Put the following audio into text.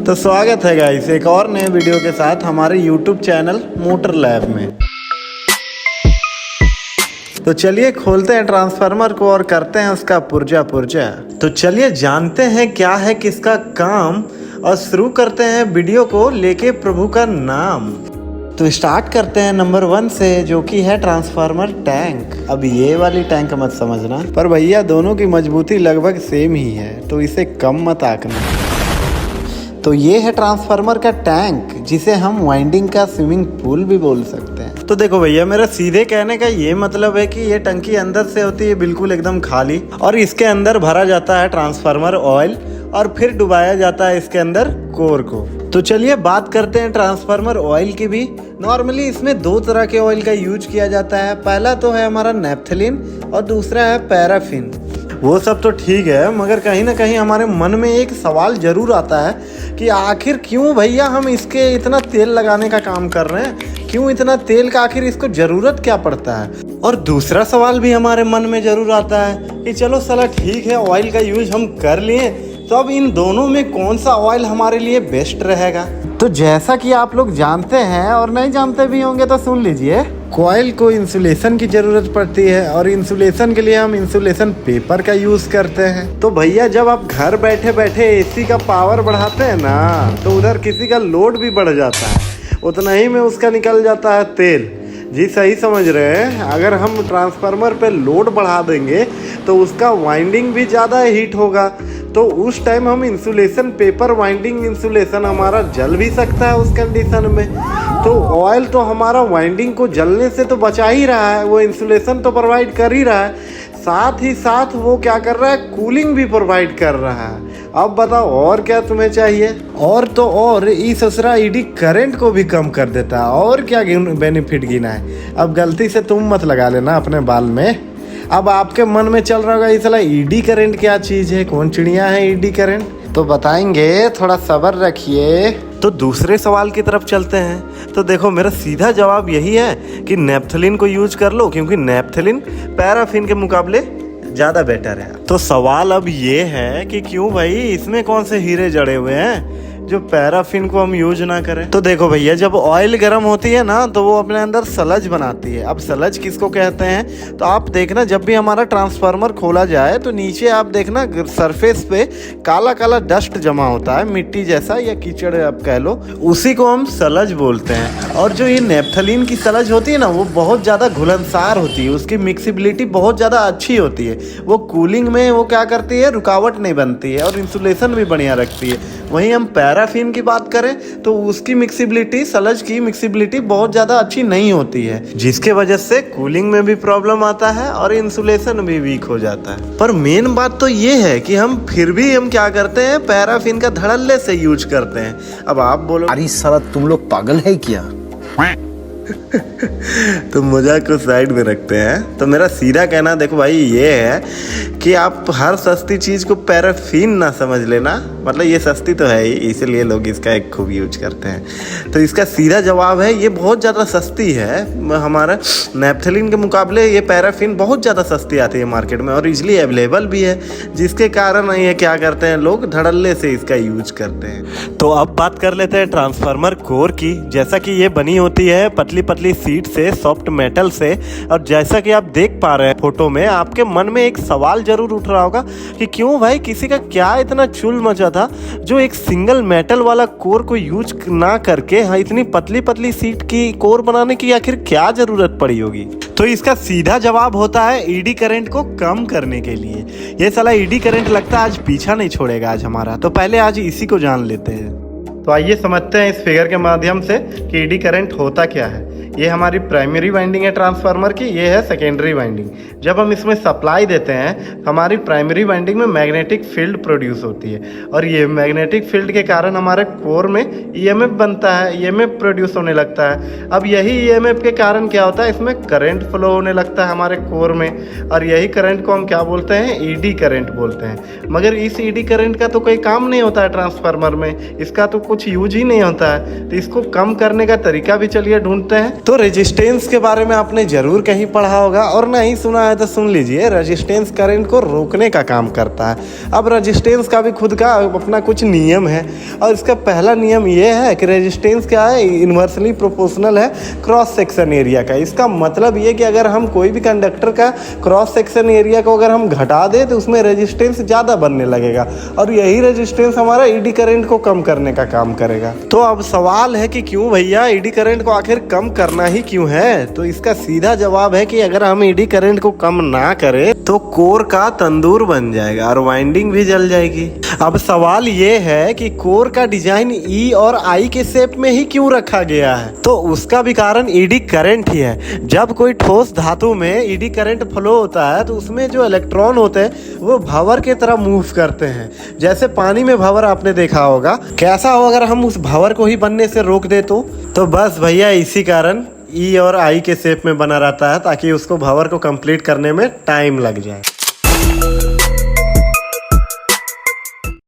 तो स्वागत है गाइस एक और नए वीडियो के साथ हमारे YouTube चैनल मोटर लैब में। तो चलिए खोलते हैं ट्रांसफार्मर को और करते हैं उसका पुर्जा। तो चलिए जानते हैं क्या है किसका काम और शुरू करते हैं वीडियो को लेके प्रभु का नाम। तो स्टार्ट करते हैं नंबर 1 से, जो कि है ट्रांसफार्मर टैंक। अब ये वाली टैंक मत समझना, पर भैया दोनों की मजबूती लगभग सेम ही है, तो इसे कम मत आंकना। तो ये है ट्रांसफार्मर का टैंक, जिसे हम वाइंडिंग का स्विमिंग पूल भी बोल सकते हैं। तो देखो भैया, मेरा सीधे कहने का ये मतलब है कि ये टंकी अंदर से होती है बिल्कुल एकदम खाली, और इसके अंदर भरा जाता है ट्रांसफार्मर ऑयल और फिर डुबाया जाता है इसके अंदर कोर को। तो चलिए बात करते हैं ट्रांसफार्मर ऑयल की भी। नॉर्मली इसमें 2 तरह के ऑयल का यूज किया जाता है। पहला तो है हमारा नैप्थलीन और दूसरा है पैराफिन। वो सब तो ठीक है, मगर कहीं ना कहीं हमारे मन में एक सवाल जरूर आता है कि आखिर क्यों भैया हम इसके इतना तेल लगाने का काम कर रहे हैं, क्यों इतना तेल का आखिर इसको जरूरत क्या पड़ता है। और दूसरा सवाल भी हमारे मन में जरूर आता है कि चलो साला ठीक है, ऑयल का यूज हम कर लिए, तो अब इन दोनों में कौन सा ऑयल हमारे लिए बेस्ट रहेगा। तो जैसा कि आप लोग जानते हैं और नहीं जानते भी होंगे तो सुन लीजिए, कॉइल को इंसुलेशन की ज़रूरत पड़ती है और इंसुलेशन के लिए हम इंसुलेशन पेपर का यूज़ करते हैं। तो भैया जब आप घर बैठे बैठे एसी का पावर बढ़ाते हैं ना, तो उधर किसी का लोड भी बढ़ जाता है, उतना ही में उसका निकल जाता है तेल। जी सही समझ रहे हैं। अगर हम ट्रांसफार्मर पे लोड बढ़ा देंगे तो उसका वाइंडिंग भी ज़्यादा हीट होगा, तो उस टाइम हम इंसुलेशन पेपर वाइंडिंग इंसुलेशन हमारा जल भी सकता है उस कंडीशन में। तो ऑयल तो हमारा वाइंडिंग को जलने से तो बचा ही रहा है, वो इंसुलेशन तो प्रोवाइड कर ही रहा है, साथ ही साथ वो क्या कर रहा है, कूलिंग भी प्रोवाइड कर रहा है। अब बताओ और क्या तुम्हें चाहिए। और तो और इस असरा ईडी करंट को भी कम कर देता है, और क्या बेनिफिट गिना है। अब गलती से तुम मत लगा लेना अपने बाल में। अब आपके मन में चल रहा होगा ये साला ईडी करंट क्या चीज़ है, कौन चिड़िया है ईडी करंट, तो बताएंगे, थोड़ा सब्र रखिए। तो दूसरे सवाल की तरफ चलते हैं। तो देखो मेरा सीधा जवाब यही है कि नैप्थलीन को यूज कर लो, क्योंकि नैप्थलीन पैराफिन के मुकाबले ज़्यादा बेटर है। तो सवाल अब ये है कि क्यों भाई इसमें कौन से हीरे जड़े हुए हैं जो पैराफिन को हम यूज ना करें। तो देखो भैया, जब ऑयल गर्म होती है ना, तो वो अपने अंदर सलज बनाती है। अब सलज किसको कहते हैं, तो आप देखना जब भी हमारा ट्रांसफार्मर खोला जाए तो नीचे आप देखना सरफेस पे काला काला डस्ट जमा होता है, मिट्टी जैसा या कीचड़ आप कह लो, उसी को हम सलज बोलते हैं। और जो ये नैप्थलीन की सलज होती है ना, वो बहुत ज़्यादा घुलनसार होती है, उसकी मिक्सिबिलिटी बहुत ज़्यादा अच्छी होती है। वो कूलिंग में वो क्या करती है, रुकावट नहीं बनती है और इंसुलेशन भी बढ़िया रखती है। वहीं हम पैराफिन की बात करें तो उसकी मिक्सिबिलिटी, सलज की मिक्सिबिलिटी बहुत ज़्यादा अच्छी नहीं होती है, जिसके वजह से कूलिंग में भी प्रॉब्लम आता है और इंसुलेशन भी वीक हो जाता है। पर मेन बात तो ये है कि हम फिर भी हम क्या करते हैं, पैराफिन का धड़ल्ले से यूज करते हैं। अब आप बोलो अरे साला तुम लोग पागल है क्या। तो मजाक को साइड में रखते हैं। तो मेरा सीधा कहना देखो भाई ये है कि आप हर सस्ती चीज़ को पैराफिन ना समझ लेना, मतलब ये सस्ती तो है ही, इसलिए लोग इसका एक खूब यूज करते हैं। तो इसका सीधा जवाब है ये बहुत ज़्यादा सस्ती है। हमारा नैप्थलीन के मुकाबले ये पैराफिन बहुत ज़्यादा सस्ती आती है मार्केट में और इजली अवेलेबल भी है, जिसके कारण ये क्या करते हैं, लोग धड़ल्ले से इसका यूज करते हैं। तो अब बात कर लेते हैं ट्रांसफार्मर कोर की। जैसा कि ये बनी होती है पतली पतली सीट से, सॉफ्ट मेटल से, और जैसा कि आप देख पा रहे हैं फोटो में, आपके मन में एक सवाल जरूर उठ रहा होगा कि क्यों भाई किसी का क्या इतना चुल मचा था जो एक सिंगल मेटल वाला कोर को यूज ना करके इतनी पतली पतली सीट की कोर बनाने की आखिर क्या जरूरत पड़ी होगी। तो इसका सीधा जवाब होता है ईडी करंट को कम करने के लिए। ये साला ईडी करंट लगता है आज पीछा नहीं छोड़ेगा आज हमारा, तो पहले आज इसी को जान लेते हैं। तो आइए समझते हैं इस फिगर के माध्यम से कि ईडी करंट होता क्या है। ये हमारी प्राइमरी वाइंडिंग है ट्रांसफार्मर की, ये है सेकेंडरी वाइंडिंग। जब हम इसमें सप्लाई देते हैं, हमारी प्राइमरी वाइंडिंग में मैग्नेटिक फील्ड प्रोड्यूस होती है, और ये मैग्नेटिक फील्ड के कारण हमारे कोर में ईएमएफ बनता है, ईएमएफ प्रोड्यूस होने लगता है। अब यही ईएमएफ के कारण क्या होता है, इसमें करंट फ्लो होने लगता है हमारे कोर में, और यही करंट को हम क्या बोलते हैं, ईडी करंट बोलते हैं। मगर इस ईडी करंट का तो कोई काम नहीं होता है ट्रांसफार्मर में, इसका तो कुछ यूज ही नहीं होता है। तो इसको कम करने का तरीका भी चलिए ढूंढते हैं। तो रेजिस्टेंस के बारे में आपने जरूर कहीं पढ़ा होगा, और नहीं सुना है तो सुन लीजिए। रेजिस्टेंस करंट को रोकने का काम करता है। अब रेजिस्टेंस का भी खुद का अपना कुछ नियम है, और इसका पहला नियम ये है कि रेजिस्टेंस क्या है, इन्वर्सली प्रोपोर्शनल है क्रॉस सेक्शन एरिया का। इसका मतलब ये कि अगर हम कोई भी कंडक्टर का क्रॉस सेक्शन एरिया को अगर हम घटा दें तो उसमें रेजिस्टेंस ज़्यादा बनने लगेगा, और यही रेजिस्टेंस हमारा ईडी करंट को कम करने का काम करेगा। तो अब सवाल है कि क्यों भैया ईडी करंट को आखिर कम करना ही क्यों है? तो इसका सीधा जवाब है कि अगर हम ईडी करंट को कम ना करें तो कोर का तंदूर बन जाएगा और वाइंडिंग भी जल जाएगी। अब सवाल ये है कि कोर का डिजाइन ई और आई के शेप में ही क्यों रखा गया है? तो उसका भी कारण ईडी करंट ही है। जब कोई ठोस धातु में ईडी करंट फ्लो होता है तो उसमें जो इलेक्ट्रॉन होते हैं वो भंवर की तरह मूव करते हैं। जैसे पानी में भंवर आपने देखा होगा, कैसा हो अगर हम उस भंवर को ही बनने से रोक दे तो बस भैया इसी कारण ई और आई के शेप में बना रहता है, ताकि उसको भंवर को कंप्लीट करने में टाइम लग जाए।